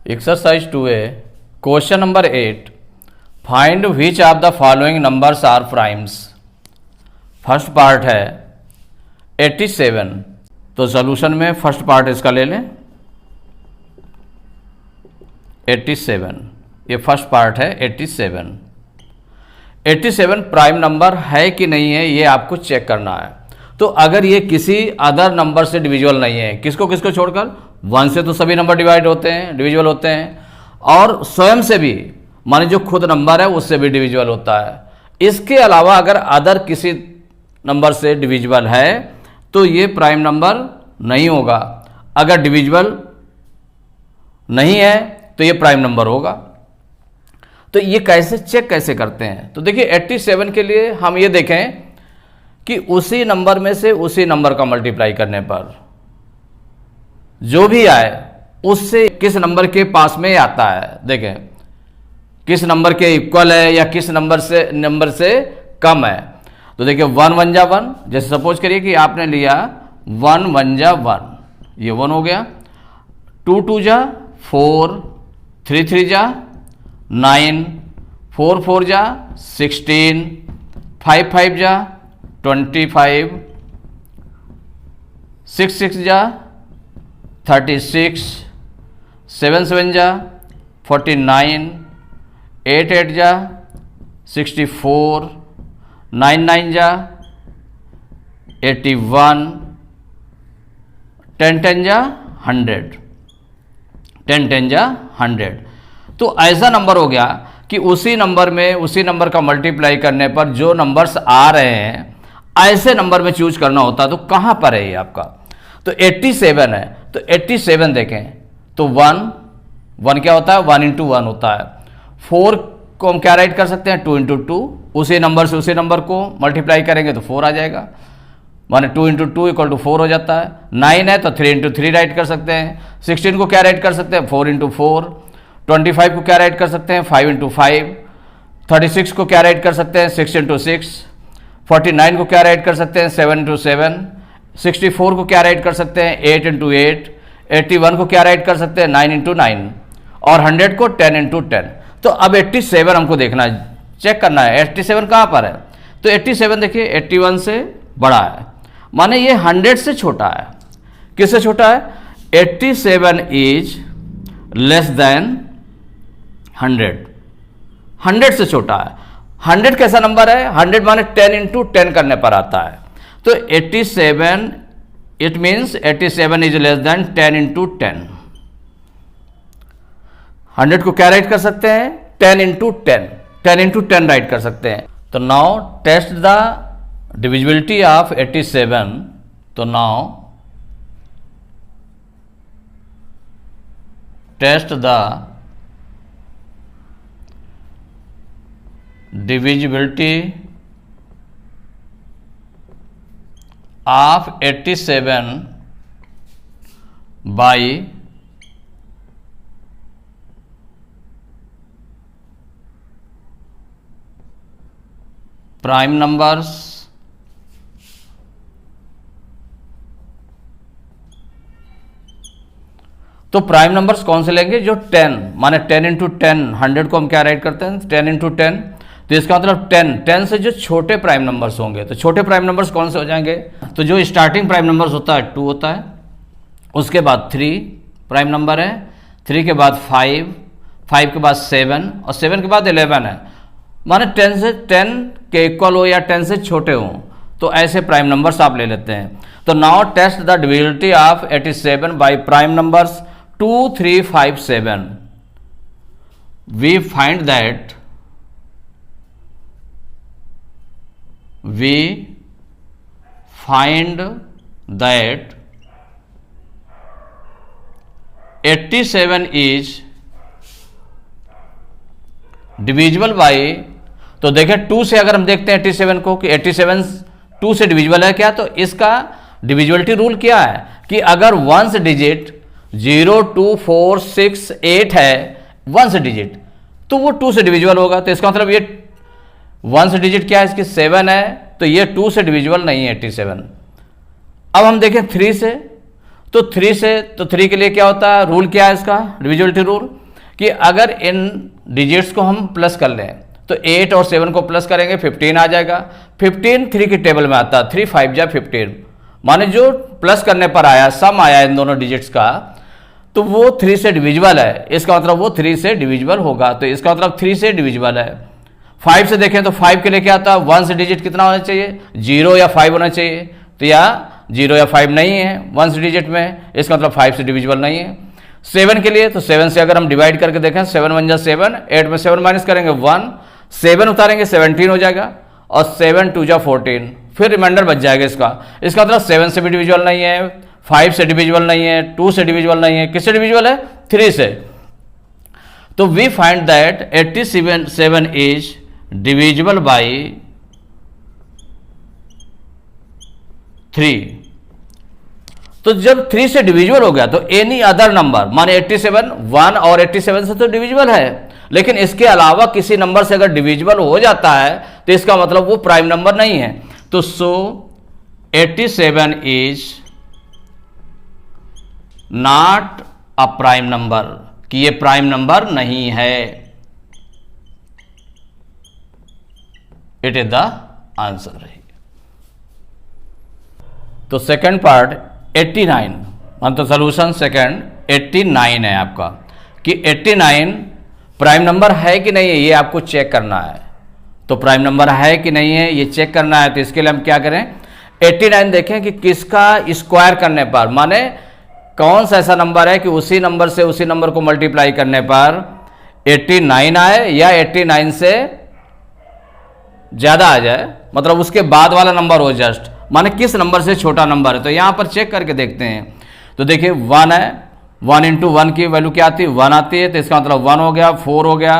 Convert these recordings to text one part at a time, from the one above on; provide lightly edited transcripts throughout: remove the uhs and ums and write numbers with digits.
Exercise 2A question number 8 find which of the following numbers are primes. First part है 87। तो solution में first part इसका ले लें 87। ये फर्स्ट पार्ट है 87। 87 प्राइम नंबर है कि नहीं है ये आपको चेक करना है। तो अगर ये किसी अदर नंबर से डिविजिबल नहीं है, किसको किसको छोड़कर, 1 से तो सभी नंबर डिवाइड होते हैं, डिविजिबल होते हैं, और स्वयं से भी माने जो खुद नंबर है उससे भी डिविजिबल होता है। इसके अलावा अगर अदर किसी नंबर से डिविजिबल है तो ये प्राइम नंबर नहीं होगा। अगर डिविजिबल नहीं है तो ये प्राइम नंबर होगा। तो ये कैसे चेक कैसे करते हैं? तो देखिए 87 के लिए हम ये देखें कि उसी नंबर में से उसी नंबर का मल्टीप्लाई करने पर जो भी आए उससे किस नंबर के पास में आता है। देखें किस नंबर के इक्वल है या किस नंबर से कम है। तो देखिए 1 1 जा 1, जैसे सपोज करिए कि आपने लिया 1 1 जा 1, ये 1 हो गया। 2 2 जा 4, 3 3 जा 9, 4 4 जा 16, 5 5 जा 25, 6 6 जा 36, 7 7 जा 49, 8 8 जा 64, 9 9 जा 81, 10 10 जा 100, 10 10 जा 100। तो ऐसा नंबर हो गया कि उसी नंबर में उसी नंबर का मल्टीप्लाई करने पर जो नंबर्स आ रहे हैं ऐसे नंबर में चूज करना होता है। तो कहाँ पर है ये आपका? तो 87 है, तो 87 देखें तो 1 1 क्या होता है? 1 इंटू 1 होता है। 4 को हम क्या राइट कर सकते हैं? 2 इंटू 2, उसी नंबर से उसी नंबर को मल्टीप्लाई करेंगे तो 4 आ जाएगा, माने 2 इंटू 2 इक्वल टू 4 हो जाता है। 9 है तो 3 इंटू 3 राइट कर सकते हैं। 16 को क्या राइट कर सकते हैं? 4 इंटू 4। 25 को क्या राइट कर सकते हैं? 5 इंटू 5। 36 को क्या राइट कर सकते हैं? 6 इंटू 6। 49 को क्या राइट कर सकते हैं? 7 इंटू 7। 64 को क्या राइट कर सकते हैं? 8 इंटू 8। 81 को क्या राइट कर सकते हैं? 9 इंटू 9। और 100 को 10 इंटू 10। तो अब 87 हमको देखना है, चेक करना है 87 कहाँ पर है। तो 87 देखिए 81 से बड़ा है, माने ये 100 से छोटा है। किससे छोटा है? 87 इज लेस देन 100, 100 से छोटा है। 100 कैसा नंबर है? 100 माने 10 इंटू 10 करने पर आता है। तो 87 it means 87 is less than 10 into 10। 100 को क्या राइट कर सकते हैं? 10 इंटू 10, 10 इंटू 10 राइट कर सकते हैं। तो now test the divisibility of 87। तो now test the divisibility of 87 by prime numbers तो प्राइम नंबर्स कौन से लेंगे? जो 10 माने 10 इंटू 10, 100 को हम क्या राइट करते हैं? 10 इंटू 10। तो इसका मतलब 10 से जो छोटे प्राइम नंबर्स होंगे, तो छोटे प्राइम नंबर्स कौन से हो जाएंगे? तो जो स्टार्टिंग प्राइम नंबर्स होता है 2 होता है, उसके बाद 3 प्राइम नंबर है, 3 के बाद 5, 5 के बाद 7 और 7 के बाद 11 है। माने 10 से 10 के इक्वल हो या 10 से छोटे हों, तो ऐसे प्राइम नंबर्स आप ले लेते हैं। तो now test the divisibility of 87 by prime numbers 2 3 5 7। We find that we find that 87 is divisible by, तो देखें 2 से अगर हम देखते हैं 87 को कि 87 2 से डिविजिबल है क्या, तो इसका डिविजिबिलिटी रूल क्या है कि अगर 1 से डिजिट 0 2 4 6 8 है 1 से डिजिट, तो वो 2 से डिविजिबल होगा। तो इसका मतलब ये 1 से डिजिट क्या है इसकी 7 है, तो ये 2 से डिविजिबल नहीं है 87। अब हम देखें 3 से, तो 3 के लिए क्या होता है, रूल क्या है इसका डिविजिबिलिटी रूल, कि अगर इन डिजिट्स को हम प्लस कर लें तो 8 और 7 को प्लस करेंगे 15 आ जाएगा। 15 3 की टेबल में आता है, 3 5 जा 15, माने जो प्लस करने पर आया, सम आया इन दोनों डिजिट्स का, तो वो 3 से डिविजिबल है, इसका मतलब वो 3 से डिविजिबल होगा, तो इसका मतलब 3 से डिविजिबल है। 5 से देखें तो 5 के लिए क्या आता है, 1 से डिजिट कितना होना चाहिए, 0 या 5 होना चाहिए, तो यहाँ 0 या 5 नहीं है 1 से डिजिट में, इसका मतलब 5 से डिविजिबल नहीं है। 7 के लिए तो 7 से अगर हम डिवाइड करके देखें, 7 1 जा 7, 8 में 7 माइनस करेंगे 1, 7 उतारेंगे 17 हो जाएगा, और 7 2 जा 14, फिर रिमाइंडर बच जाएगा इसका मतलब 7 से भी डिविजिबल नहीं है, 5 से डिविजिबल नहीं है, 2 से डिविजिबल नहीं है, किससे डिविजिबल है, 3 से। तो we find that 87 is divisible by 3। तो जब 3 से डिविजिबल हो गया तो एनी अदर नंबर, माने 87 1 और 87 से तो डिविजिबल है, लेकिन इसके अलावा किसी नंबर से अगर डिविजिबल हो जाता है तो इसका मतलब वो प्राइम नंबर नहीं है। तो सो 87 is not a prime number, कि ये प्राइम नंबर नहीं है। It is the answer. तो सेकंड पार्ट 89, मतलब सोल्यूशन सेकंड 89 है आपका, कि 89 प्राइम नंबर है कि नहीं है, ये आपको चेक करना है। तो प्राइम नंबर है कि नहीं है ये चेक करना है, तो इसके लिए हम क्या करें, 89 देखें कि किसका स्क्वायर करने पर, माने कौन सा ऐसा नंबर है कि उसी नंबर से उसी नंबर को मल्टीप्लाई करने पर 89 आए या 89 से ज्यादा आ जाए, मतलब उसके बाद वाला नंबर हो जस्ट, माने किस नंबर से छोटा नंबर है। तो यहां पर चेक करके देखते हैं। तो देखिए 1 है, 1 इंटू 1 की वैल्यू क्या आती है, 1 आती है, तो इसका मतलब 1 हो गया, 4 हो गया।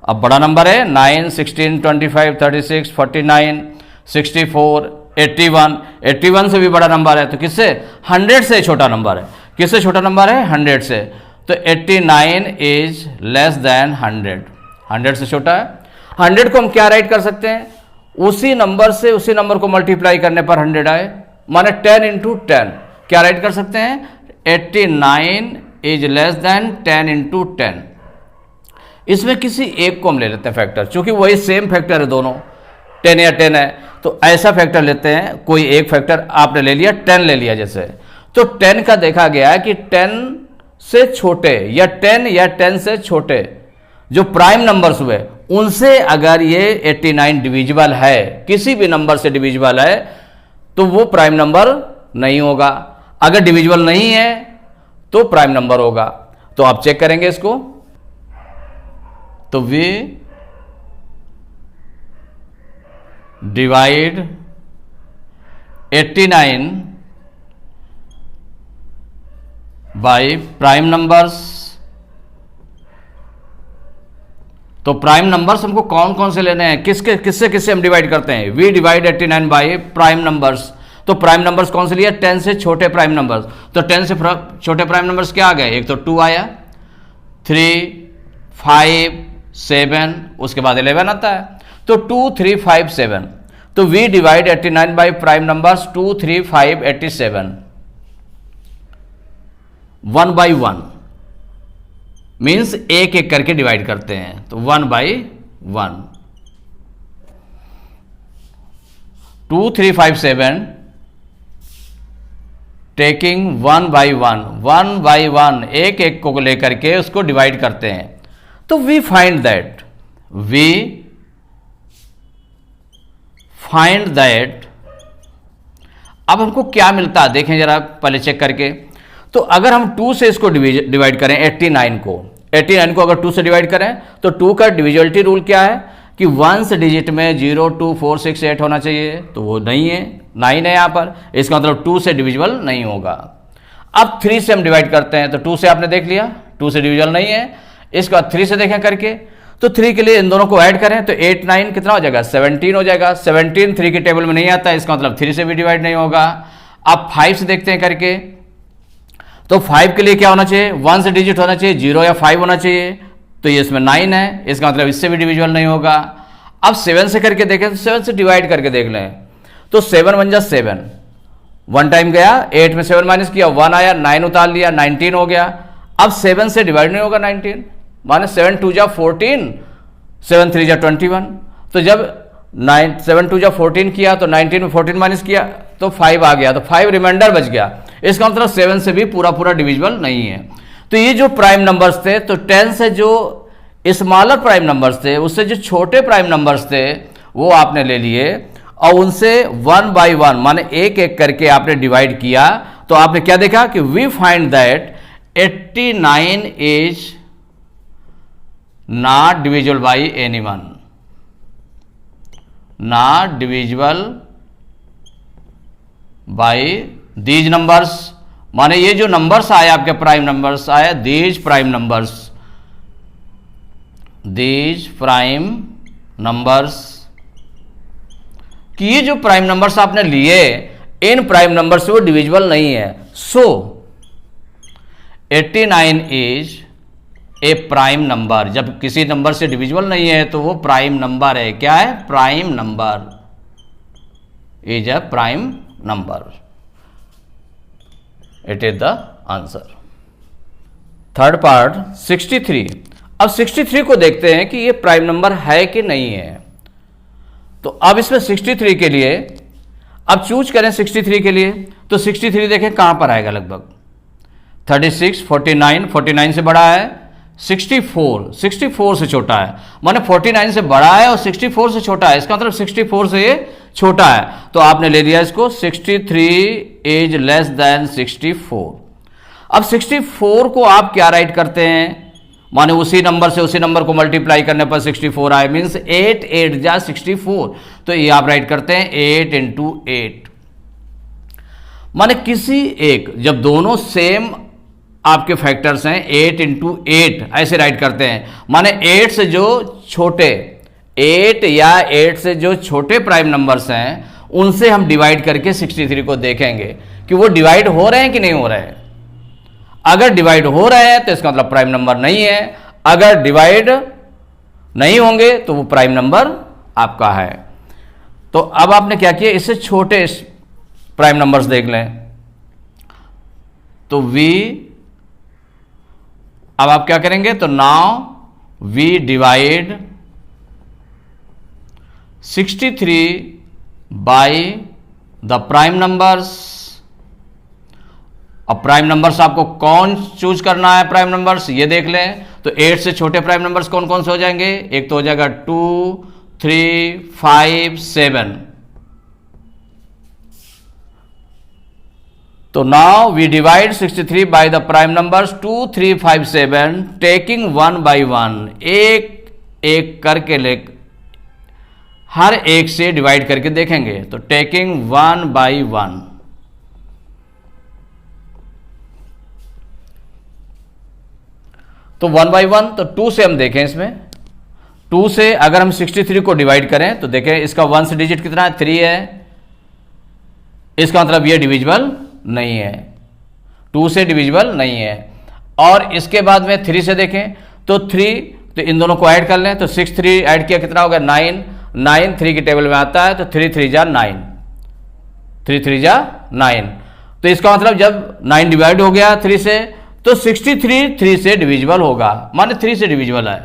अब बड़ा नंबर है 9 16 25 36 49 64 81, 81 से भी बड़ा नंबर है, तो किससे, 100 से छोटा नंबर है। किससे छोटा नंबर है, 100 से। तो 89 इज लेस देन 100, 100 से छोटा है। 100 को हम क्या राइट कर सकते हैं, उसी नंबर से उसी नंबर को मल्टीप्लाई करने पर 100 आए, माने 10 इंटू 10 क्या राइट कर सकते हैं, 89 इज लेस देन 10 इंटू 10। इसमें किसी एक को हम ले लेते हैं फैक्टर, चूंकि वही सेम फैक्टर है दोनों, 10 या 10 है, तो ऐसा फैक्टर लेते हैं, कोई एक फैक्टर आपने ले लिया, 10 ले लिया जैसे, तो 10 का देखा गया है कि 10 से छोटे या 10 से छोटे जो प्राइम नंबर्स हुए उनसे अगर ये 89 डिविजिबल है, किसी भी नंबर से डिविजिबल है, तो वो प्राइम नंबर नहीं होगा। अगर डिविजिबल नहीं है तो प्राइम नंबर होगा। तो आप चेक करेंगे इसको, तो we divide 89 by prime numbers. तो प्राइम नंबर्स हमको कौन कौन से लेने हैं, किससे किससे हम डिवाइड करते हैं, we divide 89 by prime numbers. तो प्राइम नंबर्स कौन से लिए, 10 से छोटे प्राइम नंबर्स। तो 10 से छोटे प्राइम नंबर्स क्या आ गए, एक तो 2 आया, 3 5 7, उसके बाद 11 आता है, तो 2 3 5 7। तो we divide 89 by prime numbers 2 3 5 87, 1 by 1 means एक एक करके डिवाइड करते हैं, तो 1 by 1, 2 3 5 7 टेकिंग 1 by 1, 1 by 1 एक एक को लेकर के उसको डिवाइड करते हैं। तो वी फाइंड दैट अब हमको क्या मिलता है, देखें जरा पहले चेक करके। तो अगर हम 2 से इसको डिवाइड करें 89 को अगर 2 से डिवाइड करें, तो 2 का डिविजिबिलिटी रूल क्या है कि 1 डिजिट में 0 2 4 6 8 होना चाहिए, तो वो नहीं है, 9 है यहाँ पर, इसका मतलब 2 से डिविजिबल नहीं होगा। अब 3 से हम डिवाइड करते हैं, तो 2 से आपने देख लिया 2 से डिविजिबल नहीं है, इसका 3 से देखें करके, तो 3 के लिए इन दोनों को ऐड करें तो 8 9 कितना हो जाएगा, 17 हो जाएगा। 17 3 की टेबल में नहीं आता, इसका मतलब 3 से भी डिवाइड नहीं होगा। अब 5 से देखते हैं करके, तो 5 के लिए क्या होना चाहिए, 1 से डिजिट होना चाहिए, 0 या 5 होना चाहिए, तो ये इसमें 9 है, इसका मतलब इससे भी डिविजिबल नहीं होगा। अब 7 से करके देखें, तो 7 से डिवाइड करके देख लें, तो 7 1 जा 7, 1 टाइम गया, 8 में 7 माइनस किया 1 आया, 9 उतार लिया 19 हो गया। अब 7 से डिवाइड नहीं होगा 19, माने 7 2 जा 14, 7 3 जा 21। तो जब 7 2 जा 14 किया तो 19 में 14 माइनस किया तो 5 आ गया, तो 5 रिमाइंडर बच गया। इसका मतलब 7 से भी पूरा पूरा डिविजिबल नहीं है। तो ये जो प्राइम नंबर्स थे, तो 10 से जो स्मॉलर प्राइम नंबर्स थे, उससे जो छोटे प्राइम नंबर्स थे वो आपने ले लिए और उनसे 1 बाय 1 माने एक एक करके आपने डिवाइड किया। तो आपने क्या देखा कि we find that 89 is not divisible by anyone, not divisible by these numbers. माने ये जो नंबर्स आए आपके प्राइम नंबर्स आए, these prime numbers, these prime numbers, कि ये जो प्राइम नंबर्स आपने लिए इन प्राइम नंबर से वो डिविजिबल नहीं है। सो 89 इज ए प्राइम नंबर। जब किसी नंबर से डिविजिबल नहीं है तो वो प्राइम नंबर है। क्या है? Prime number, is a prime number. It is the answer. Third part 63। अब 63 को देखते हैं कि ये प्राइम नंबर है कि नहीं है। तो अब इसमें 63 के लिए अब चूज करें 63 के लिए, तो 63 देखें कहां पर आएगा। लगभग 36, 49, 49 से बड़ा है, 64, 64 से छोटा है। माने 49 से बड़ा है और 64 से छोटा है, इसका मतलब 64 से ये छोटा है। तो आपने ले लिया इसको 63 इज लेस देन 64। अब 64 को आप क्या राइट करते हैं? माने उसी नंबर से उसी नंबर को मल्टीप्लाई करने पर 64 आए, मीन्स 8 8 जा 64। तो ये आप राइट करते हैं 8 इंटू 8। माने किसी एक, जब दोनों सेम आपके फैक्टर्स हैं 8 इंटू 8 ऐसे राइट करते हैं। माने 8 से जो छोटे 8 या 8 से जो छोटे प्राइम नंबर्स हैं उनसे हम डिवाइड करके 63 को देखेंगे कि वो डिवाइड हो रहे हैं कि नहीं हो रहे हैं। अगर डिवाइड हो रहे हैं तो इसका मतलब प्राइम नंबर नहीं है, अगर डिवाइड नहीं होंगे तो वो प्राइम नंबर आपका है। तो अब आपने क्या किया, इससे छोटे प्राइम नंबर्स देख लें। तो v, अब आप क्या करेंगे, तो now we divide 63 by the prime numbers. अब प्राइम नंबर्स आपको कौन चूज करना है? प्राइम नंबर्स ये देख लें। तो 8 से छोटे प्राइम नंबर्स कौन कौन से हो जाएंगे? एक तो हो जाएगा 2, 3, 5, 7। तो now we divide 63 by the prime numbers 2, 3, 5, 7, taking 1 by 1, एक एक करके ले हर एक से डिवाइड करके देखेंगे। तो टेकिंग 1 बाय 1, तो 1 बाय 1, तो 2 से हम देखें, इसमें 2 से अगर हम 63 को डिवाइड करें तो देखें इसका 1 से डिजिट कितना है? 3 है। इसका मतलब ये डिविजिबल नहीं है, 2 से डिविजिबल नहीं है। और इसके बाद में 3 से देखें तो 3, तो इन दोनों को ऐड कर लें। तो 6 3 ऐड किया कितना होगा? 9, 9 3 की टेबल में आता है। तो 3 3 जा 9, 3 3 जा 9। तो इसका मतलब जब 9 डिवाइड हो गया 3 से तो 63 3 से डिविजिबल होगा, माने 3 से डिविजिबल है।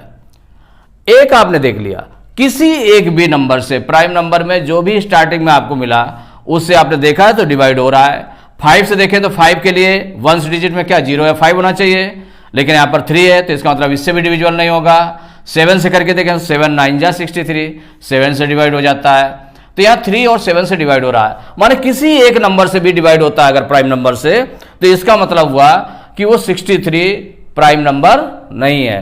एक आपने देख लिया, किसी एक भी नंबर से, प्राइम नंबर में जो भी स्टार्टिंग में आपको मिला उससे आपने देखा है तो डिवाइड हो रहा है। 5 से देखें तो 5 के लिए 1 डिजिट में क्या 0 या 5 होना चाहिए, लेकिन यहां पर 3 है तो इसका मतलब इससे भी डिविजिबल नहीं होगा। 7 से करके देखें, 7 9 जा 63, 7 से डिवाइड हो जाता है। तो यहां 3 और 7 से डिवाइड हो रहा है, माने किसी एक नंबर से भी डिवाइड होता है अगर प्राइम नंबर से, तो इसका मतलब हुआ कि वो 63 प्राइम नंबर नहीं है।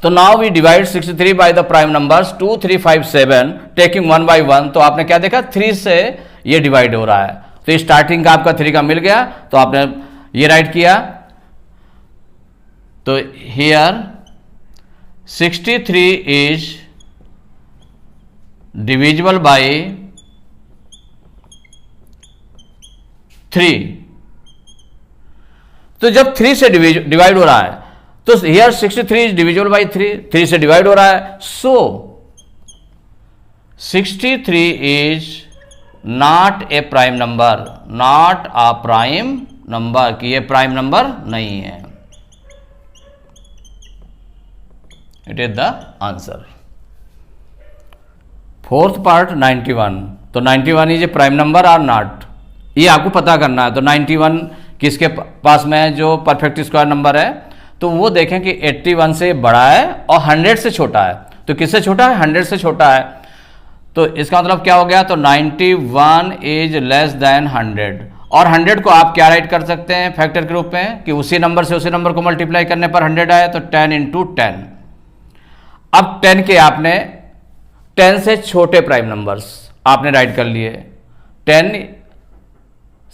तो now we divide 63 by the prime numbers 2, 3, 5, 7, taking 1 by 1। तो आपने क्या देखा? 3 से ये डिवाइड हो रहा है। तो स्टार्टिंग का आपका 3 का मिल गया तो आपने ये राइट किया। तो हियर 63 इज डिविजिबल बाय 3। तो जब 3 से डिवाइड हो रहा है तो हियर 63 इज डिविजिबल बाय 3, 3 से डिवाइड हो रहा है। So 63 is not a prime number, not a prime number, कि ये प्राइम नंबर नहीं है। It is the answer. Fourth part 91। तो 91 is a prime number or not, ये आपको पता करना है। तो 91 किसके पास में है जो परफेक्ट स्क्वायर नंबर है, तो वो देखें कि 81 से बड़ा है और 100 से छोटा है। तो किससे छोटा है? 100 से छोटा है। तो इसका मतलब क्या हो गया? तो 91 इज लेस देन 100। और 100 को आप क्या राइट कर सकते हैं फैक्टर के रूप में कि उसी नंबर से उसी नंबर को मल्टीप्लाई करने पर 100 आए, तो 10 इंटू 10। अब 10 के आपने 10 से छोटे प्राइम नंबर्स आपने राइट कर लिए, 10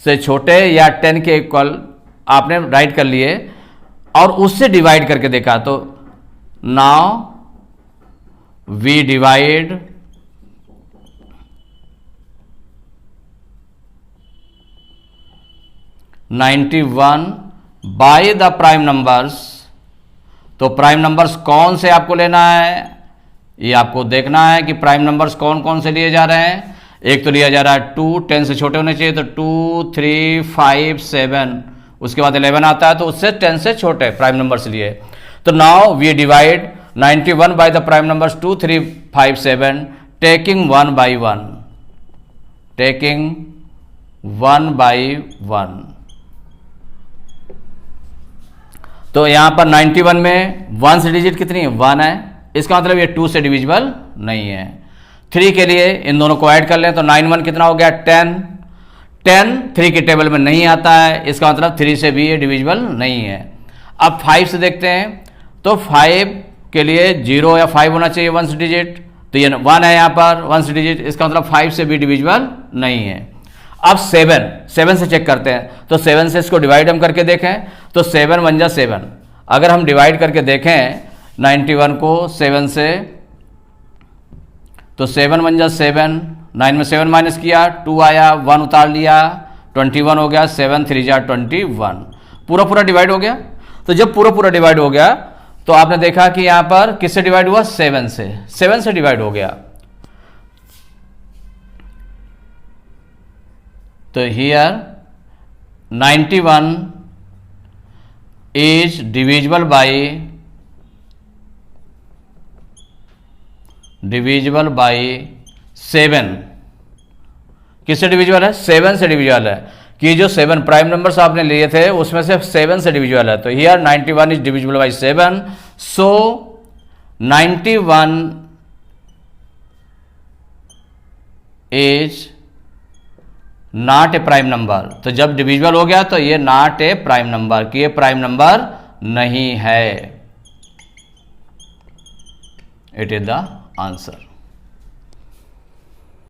से छोटे या 10 के इक्वल आपने राइट कर लिए और उससे डिवाइड करके देखा। तो now we divide 91 by the prime numbers. तो प्राइम नंबर्स कौन से आपको लेना है, ये आपको देखना है कि प्राइम नंबर्स कौन कौन से लिए जा रहे हैं। एक तो लिया जा रहा है 2, 10 से छोटे होने चाहिए, तो 2, 3, 5, 7, उसके बाद 11 आता है, तो उससे 10 से छोटे प्राइम नंबर्स लिए। तो now we divide 91 by the prime numbers 2, 3, 5, 7, taking 1 by 1, taking 1 by 1। तो यहां पर 91 में 1 से डिजिट कितनी है? 1 है। इसका मतलब ये 2 से डिविजिबल नहीं है। 3 के लिए इन दोनों को ऐड कर लें तो 9 1 कितना हो गया? 10। 10 3 के टेबल में नहीं आता है, इसका मतलब 3 से भी ये डिविजिबल नहीं है। अब 5 से देखते हैं, तो 5 के लिए 0 या 5 होना चाहिए 1 से डिजिट, तो ये 1 है यहाँ पर 1 से डिजिट, इसका मतलब 5 से भी डिविजिबल नहीं है। अब 7 से चेक करते हैं, तो 7 से इसको डिवाइड हम करके देखें, तो 7 1 जा 7। अगर हम डिवाइड करके देखें 91 को 7 से, तो 7 1 जा 7, 9 में 7 माइनस किया 2 आया, 1 उतार लिया 21 हो गया, 7 3 जा 21, पूरा पूरा डिवाइड हो गया। तो जब पूरा पूरा डिवाइड हो गया तो आपने देखा कि यहां पर किससे डिवाइड हुआ? 7 से डिवाइड हो गया। तो हियर 91 इज डिविजिबल बाई 7। किससे डिविजिबल है? 7 से डिविजिबल है कि जो 7 प्राइम नंबर्स आपने लिए थे उसमें से 7 से डिविजिबल है। तो here 91 is divisible by 7, so 91 is not a prime number. तो जब डिविजिबल हो गया तो ये नॉट ए प्राइम नंबर, कि ये प्राइम नंबर नहीं है। It is the answer.